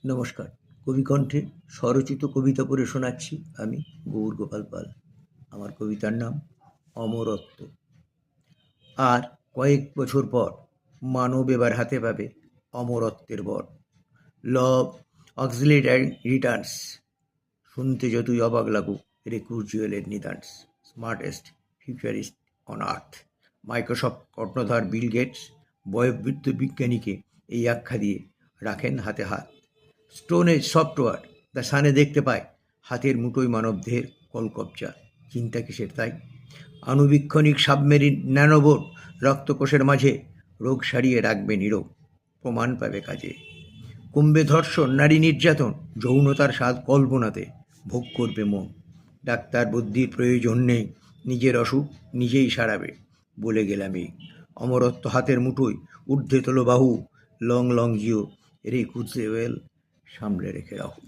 নমস্কার। কবিকণ্ঠে স্বরচিত কবিতা পড়ে শোনাচ্ছি আমি গৌর গোপাল পাল। আমার কবিতার নাম অমরত্ব। আর কয়েক বছর পর মানব এবার হাতে পাবে অমরত্বের বর। Law accelerate and returns. শুনতে যতই অবাক লাগুক, রে কুর্জুয়েলের নিদান্স। Smartest futurist on earth. Microsoft কর্ণধার বিল গেটস বয়োবৃদ্ধ বিজ্ঞানীকে এই আখ্যা দিয়ে রাখেন হাতে হাত। স্টোন এজ সফটওয়্যার দ্য সানে দেখতে পায় হাতের মুঠোয় মানবদেহের কলকবজা। চিন্তা কিসের তাই? আণুবীক্ষণিক সাবমেরিন ন্যানোবোট রক্তকোষের মাঝে রোগ সারিয়ে রাখবে নীরব, প্রমাণ পাবে কাজে। কমবে ধর্ষণ, নারী নির্যাতন, যৌনতার স্বাদ কল্পনাতে ভোগ করবে মন। ডাক্তার বুদ্ধির প্রয়োজন নেই, নিজের অসুখ নিজেই সারাবে। বলে গেলাম এই অমরত্ব হাতের মুঠোয়, ঊর্ধ্বে তোলো বাহু। লং লং জিও রে কুজেওয়েল, সামলে রেখে রাখো।